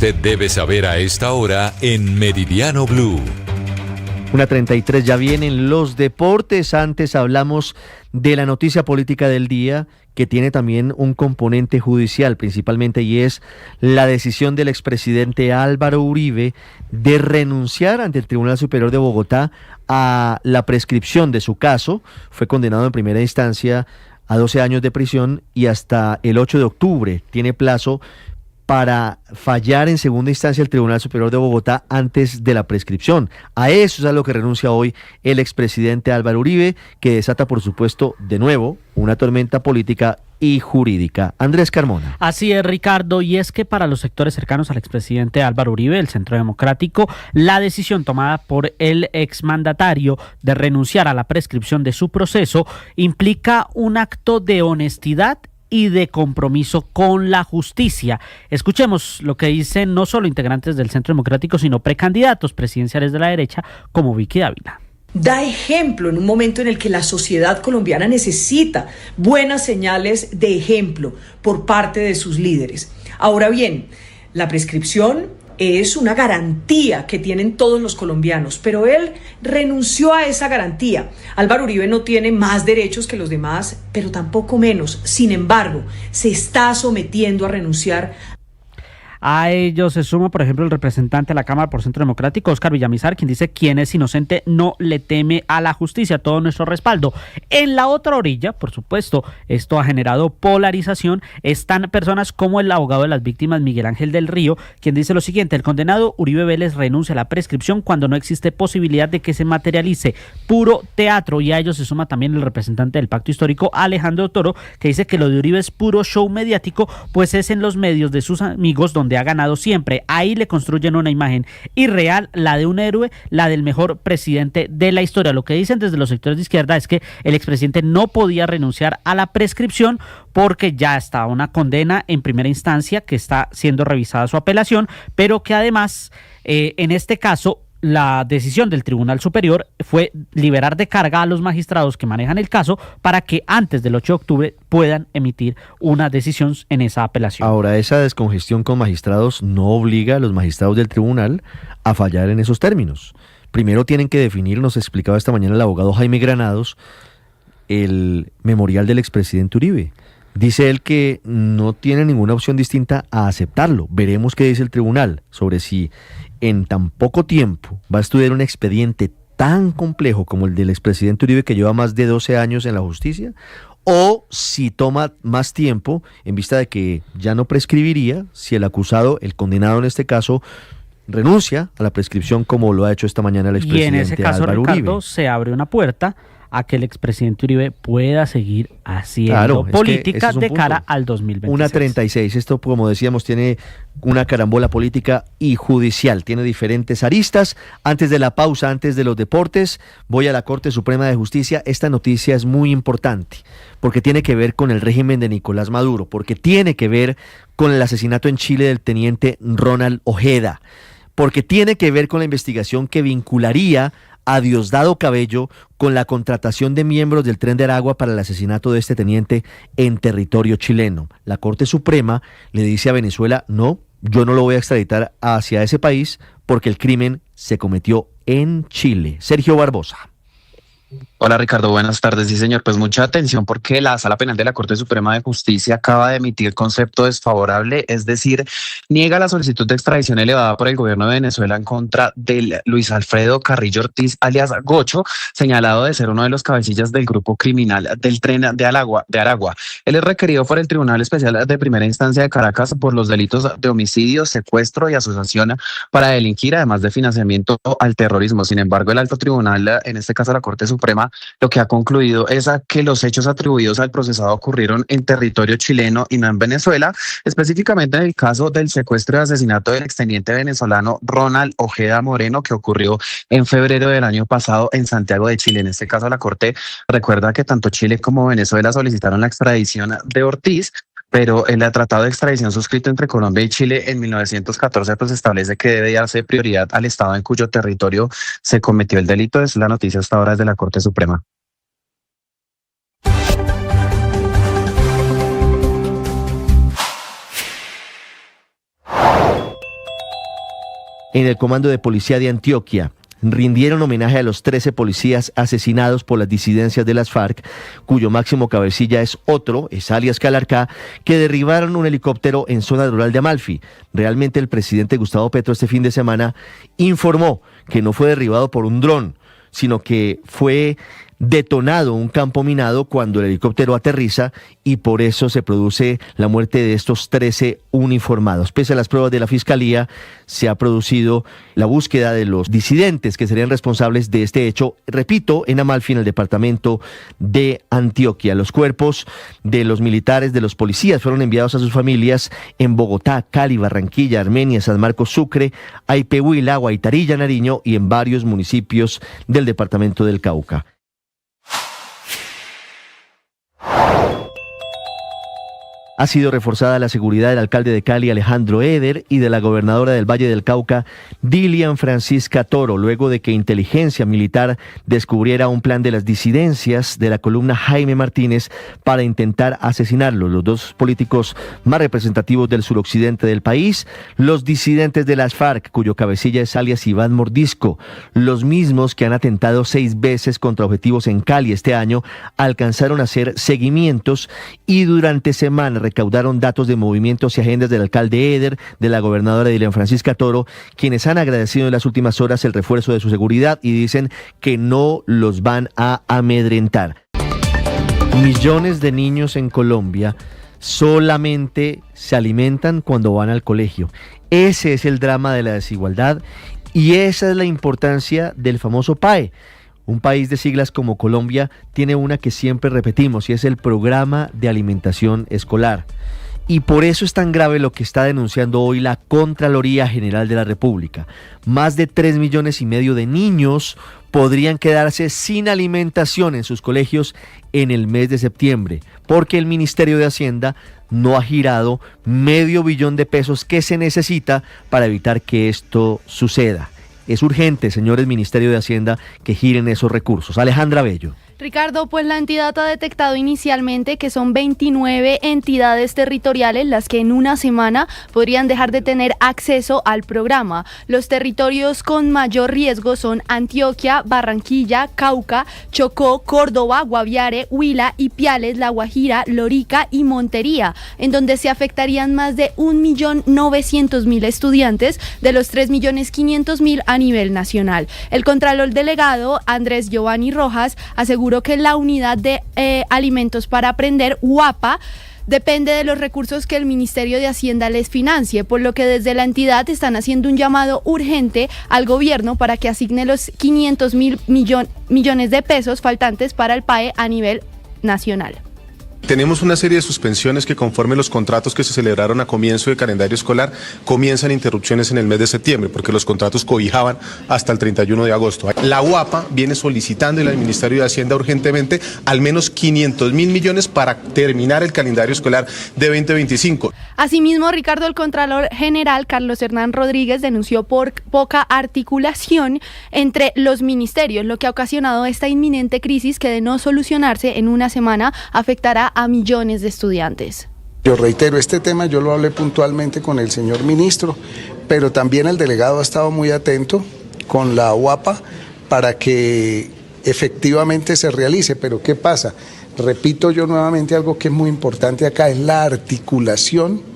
usted debe saber a esta hora en Meridiano Blue. 1:33, ya vienen los deportes. Antes hablamos de la noticia política del día, que tiene también un componente judicial principalmente, y es la decisión del expresidente Álvaro Uribe de renunciar ante el Tribunal Superior de Bogotá a la prescripción de su caso. Fue condenado en primera instancia a 12 años de prisión y hasta el 8 de octubre tiene plazo para fallar en segunda instancia el Tribunal Superior de Bogotá antes de la prescripción. A eso es a lo que renuncia hoy el expresidente Álvaro Uribe, que desata, por supuesto, de nuevo, una tormenta política y jurídica. Andrés Carmona. Así es, Ricardo, y es que para los sectores cercanos al expresidente Álvaro Uribe, el Centro Democrático, la decisión tomada por el exmandatario de renunciar a la prescripción de su proceso implica un acto de honestidad y de compromiso con la justicia. Escuchemos lo que dicen no solo integrantes del Centro Democrático, sino precandidatos presidenciales de la derecha como Vicky Dávila. Da ejemplo en un momento en el que la sociedad colombiana necesita buenas señales de ejemplo por parte de sus líderes. Ahora bien, la prescripción es una garantía que tienen todos los colombianos, pero él renunció a esa garantía. Álvaro Uribe no tiene más derechos que los demás, pero tampoco menos. Sin embargo, se está sometiendo a renunciar. A ellos se suma, por ejemplo, el representante de la Cámara por Centro Democrático, Óscar Villamizar, quien dice: quien es inocente no le teme a la justicia, todo nuestro respaldo. En la otra orilla, por supuesto, esto ha generado polarización, están personas como el abogado de las víctimas, Miguel Ángel del Río, quien dice lo siguiente: el condenado Uribe Vélez renuncia a la prescripción cuando no existe posibilidad de que se materialice, puro teatro. Y a ellos se suma también el representante del Pacto Histórico, Alejandro Toro, que dice que lo de Uribe es puro show mediático, pues es en los medios de sus amigos donde ha ganado siempre. Ahí le construyen una imagen irreal, la de un héroe, la del mejor presidente de la historia. Lo que dicen desde los sectores de izquierda es que el expresidente no podía renunciar a la prescripción porque ya está una condena en primera instancia, que está siendo revisada su apelación, pero que además en este caso la decisión del Tribunal Superior fue liberar de carga a los magistrados que manejan el caso para que antes del 8 de octubre puedan emitir una decisión en esa apelación. Ahora, esa descongestión con magistrados no obliga a los magistrados del tribunal a fallar en esos términos. Primero tienen que definir, nos explicaba esta mañana el abogado Jaime Granados, el memorial del expresidente Uribe. Dice él que no tiene ninguna opción distinta a aceptarlo. Veremos qué dice el tribunal sobre si en tan poco tiempo va a estudiar un expediente tan complejo como el del expresidente Uribe, que lleva más de 12 años en la justicia, o si toma más tiempo en vista de que ya no prescribiría si el acusado, el condenado en este caso, renuncia a la prescripción, como lo ha hecho esta mañana el expresidente Álvaro Uribe. Y en ese caso, Álvaro Ricardo, Uribe. se abre una puerta a que el expresidente Uribe pueda seguir haciendo política de cara al 2026. 1:36, esto, como decíamos, tiene una carambola política y judicial, tiene diferentes aristas. Antes de la pausa, antes de los deportes, voy a la Corte Suprema de Justicia. Esta noticia es muy importante, porque tiene que ver con el régimen de Nicolás Maduro, porque tiene que ver con el asesinato en Chile del teniente Ronald Ojeda, porque tiene que ver con la investigación que vincularía a Diosdado Cabello con la contratación de miembros del Tren de Aragua para el asesinato de este teniente en territorio chileno. La Corte Suprema le dice a Venezuela: no, yo no lo voy a extraditar hacia ese país porque el crimen se cometió en Chile. Sergio Barbosa. Hola Ricardo, buenas tardes. Sí señor, pues mucha atención porque la Sala Penal de la Corte Suprema de Justicia acaba de emitir concepto desfavorable, es decir, niega la solicitud de extradición elevada por el gobierno de Venezuela en contra de Luis Alfredo Carrillo Ortiz, alias Gocho, señalado de ser uno de los cabecillas del grupo criminal del Tren de Aragua. Él es requerido por el Tribunal Especial de Primera Instancia de Caracas por los delitos de homicidio, secuestro y asociación para delinquir, además de financiamiento al terrorismo. Sin embargo, el alto tribunal, en este caso la Corte Suprema, lo que ha concluido es que los hechos atribuidos al procesado ocurrieron en territorio chileno y no en Venezuela, específicamente en el caso del secuestro y asesinato del exteniente venezolano Ronald Ojeda Moreno, que ocurrió en febrero del año pasado en Santiago de Chile. En este caso, la Corte recuerda que tanto Chile como Venezuela solicitaron la extradición de Ortiz, pero el tratado de extradición suscrito entre Colombia y Chile en 1914 pues establece que debe darse prioridad al estado en cuyo territorio se cometió el delito. Es la noticia hasta ahora desde la Corte Suprema. en el Comando de Policía de Antioquia rindieron homenaje a los 13 policías asesinados por las disidencias de las FARC, cuyo máximo cabecilla es alias Calarcá, que derribaron un helicóptero en zona rural de Amalfi. Realmente el presidente Gustavo Petro este fin de semana informó que no fue derribado por un dron, sino que fue detonado un campo minado cuando el helicóptero aterriza y por eso se produce la muerte de estos 13 uniformados. Pese a las pruebas de la Fiscalía, se ha producido la búsqueda de los disidentes que serían responsables de este hecho, repito, en Amalfi, en el departamento de Antioquia. Los cuerpos de los militares, de los policías, fueron enviados a sus familias en Bogotá, Cali, Barranquilla, Armenia, San Marcos, Sucre, Aipehuila, Guaitarilla, Nariño y en varios municipios del departamento del Cauca. Ha sido reforzada la seguridad del alcalde de Cali, Alejandro Eder, y de la gobernadora del Valle del Cauca, Dilian Francisca Toro, luego de que inteligencia militar descubriera un plan de las disidencias de la columna Jaime Martínez para intentar asesinarlos. Los dos políticos más representativos del suroccidente del país, los disidentes de las FARC, cuyo cabecilla es alias Iván Mordisco, los mismos que han atentado 6 veces contra objetivos en Cali este año, alcanzaron a hacer seguimientos y durante semanas recaudaron datos de movimientos y agendas del alcalde Eder, de la gobernadora Dilian Francisca Toro, quienes han agradecido en las últimas horas el refuerzo de su seguridad y dicen que no los van a amedrentar. Millones de niños en Colombia solamente se alimentan cuando van al colegio. Ese es el drama de la desigualdad y esa es la importancia del famoso PAE. Un país de siglas como Colombia tiene una que siempre repetimos y es el Programa de Alimentación Escolar. Y por eso es tan grave lo que está denunciando hoy la Contraloría General de la República. Más de 3,5 millones de niños podrían quedarse sin alimentación en sus colegios en el mes de septiembre, porque el Ministerio de Hacienda no ha girado $500 millones de pesos que se necesita para evitar que esto suceda. Es urgente, señores Ministerio de Hacienda, que giren esos recursos. Alejandra Bello. Ricardo, pues la entidad ha detectado inicialmente que son 29 entidades territoriales las que en una semana podrían dejar de tener acceso al programa. Los territorios con mayor riesgo son Antioquia, Barranquilla, Cauca, Chocó, Córdoba, Guaviare, Huila, Ipiales, La Guajira, Lorica y Montería, en donde se afectarían más de 1.900.000 estudiantes de los 3.500.000 a nivel nacional. El contralor delegado, Andrés Giovanni Rojas, aseguró que la unidad de alimentos para aprender, UAPA, depende de los recursos que el Ministerio de Hacienda les financie, por lo que desde la entidad están haciendo un llamado urgente al gobierno para que asigne los 500.000 millones de pesos faltantes para el PAE a nivel nacional. Tenemos una serie de suspensiones que conforme los contratos que se celebraron a comienzo de calendario escolar comienzan interrupciones en el mes de septiembre porque los contratos cobijaban hasta el 31 de agosto. La UAPA viene solicitando al Ministerio de Hacienda urgentemente al menos 500.000 millones para terminar el calendario escolar de 2025. Asimismo, Ricardo, el Contralor General Carlos Hernán Rodríguez denunció por poca articulación entre los ministerios, lo que ha ocasionado esta inminente crisis que de no solucionarse en una semana afectará a millones de estudiantes. Yo reitero, este tema yo lo hablé puntualmente con el señor ministro, pero también el delegado ha estado muy atento con la UAPA para que efectivamente se realice. Pero ¿qué pasa? Repito yo nuevamente algo que es muy importante acá, es la articulación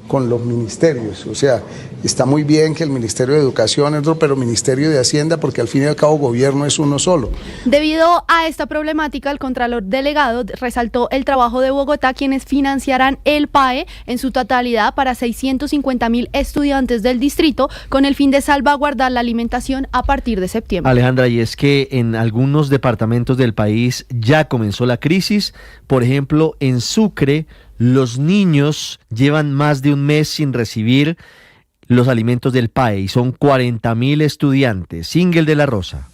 con los ministerios. O sea, está muy bien que el Ministerio de Educación es otro, pero Ministerio de Hacienda, porque al fin y al cabo gobierno es uno solo. Debido a esta problemática, el Contralor Delegado resaltó el trabajo de Bogotá, quienes financiarán el PAE en su totalidad para 650.000 estudiantes del distrito, con el fin de salvaguardar la alimentación a partir de septiembre. Alejandra, y es que en algunos departamentos del país ya comenzó la crisis. Por ejemplo, en Sucre, los niños llevan más de un mes sin recibir los alimentos del PAE y son 40.000 estudiantes. Ingel de la Rosa.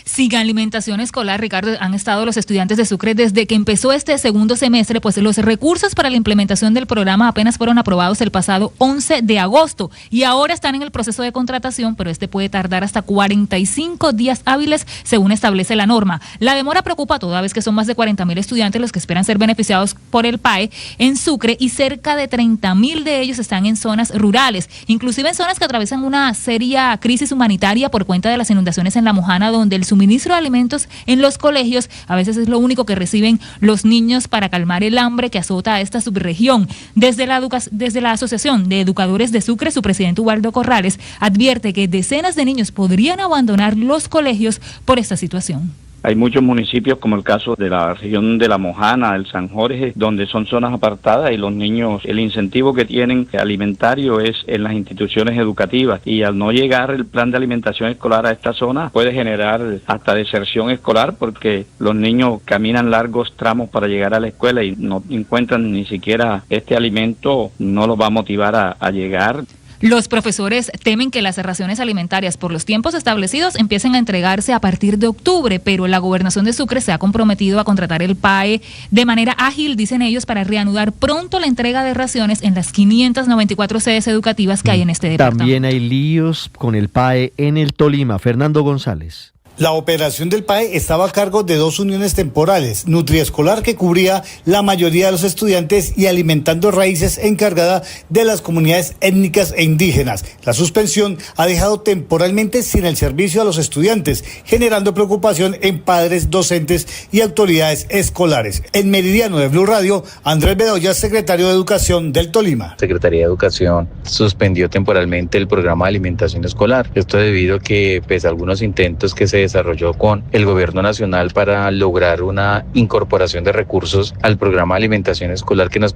Sin alimentación escolar, Ricardo, han estado los estudiantes de Sucre desde que empezó este segundo semestre, pues los recursos para la implementación del programa apenas fueron aprobados el pasado 11 de agosto y ahora están en el proceso de contratación, pero este puede tardar hasta 45 días hábiles según establece la norma. La demora preocupa toda vez que son más de 40.000 estudiantes los que esperan ser beneficiados por el PAE en Sucre y cerca de 30.000 de ellos están en zonas rurales, inclusive en zonas que atraviesan una seria crisis humanitaria por cuenta de las inundaciones en La Mojana, donde el suministro de alimentos en los colegios a veces es lo único que reciben los niños para calmar el hambre que azota a esta subregión. Desde la Asociación de Educadores de Sucre, su presidente Ubaldo Corrales advierte que decenas de niños podrían abandonar los colegios por esta situación. Hay muchos municipios, como el caso de la región de La Mojana, el San Jorge, donde son zonas apartadas y los niños, el incentivo que tienen alimentario es en las instituciones educativas y al no llegar el plan de alimentación escolar a esta zona puede generar hasta deserción escolar porque los niños caminan largos tramos para llegar a la escuela y no encuentran ni siquiera este alimento, no los va a motivar a llegar. Los profesores temen que las raciones alimentarias por los tiempos establecidos empiecen a entregarse a partir de octubre, pero la gobernación de Sucre se ha comprometido a contratar el PAE de manera ágil, dicen ellos, para reanudar pronto la entrega de raciones en las 594 sedes educativas que hay en este departamento. También hay líos con el PAE en el Tolima. Fernando González. La operación del PAE estaba a cargo de 2 uniones temporales, Nutriescolar, que cubría la mayoría de los estudiantes, y Alimentando Raíces, encargada de las comunidades étnicas e indígenas. La suspensión ha dejado temporalmente sin el servicio a los estudiantes, generando preocupación en padres, docentes y autoridades escolares. En Meridiano de Blue Radio, Andrés Bedoya, secretario de Educación del Tolima. Secretaría de Educación suspendió temporalmente el programa de alimentación escolar. Esto debido a que, pese a algunos intentos que se desarrolló con el gobierno nacional para lograr una incorporación de recursos al programa de alimentación escolar que nos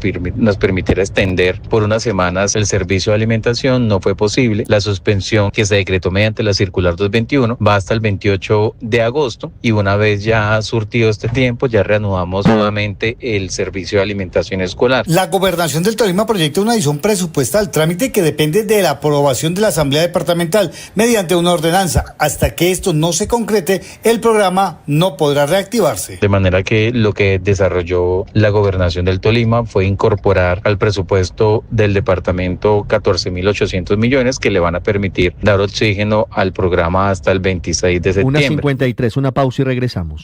permitiera extender por unas semanas el servicio de alimentación, no fue posible. La suspensión que se decretó mediante la circular 221 va hasta el 28 de agosto y una vez ya surtido este tiempo ya reanudamos nuevamente el servicio de alimentación escolar. La gobernación del Tolima proyecta una adición presupuestal, trámite que depende de la aprobación de la Asamblea Departamental mediante una ordenanza. Hasta que esto no se concrete, el programa no podrá reactivarse. De manera que lo que desarrolló la gobernación del Tolima fue incorporar al presupuesto del departamento 14.800 millones que le van a permitir dar oxígeno al programa hasta el 26 de septiembre. 1:53, una pausa y regresamos.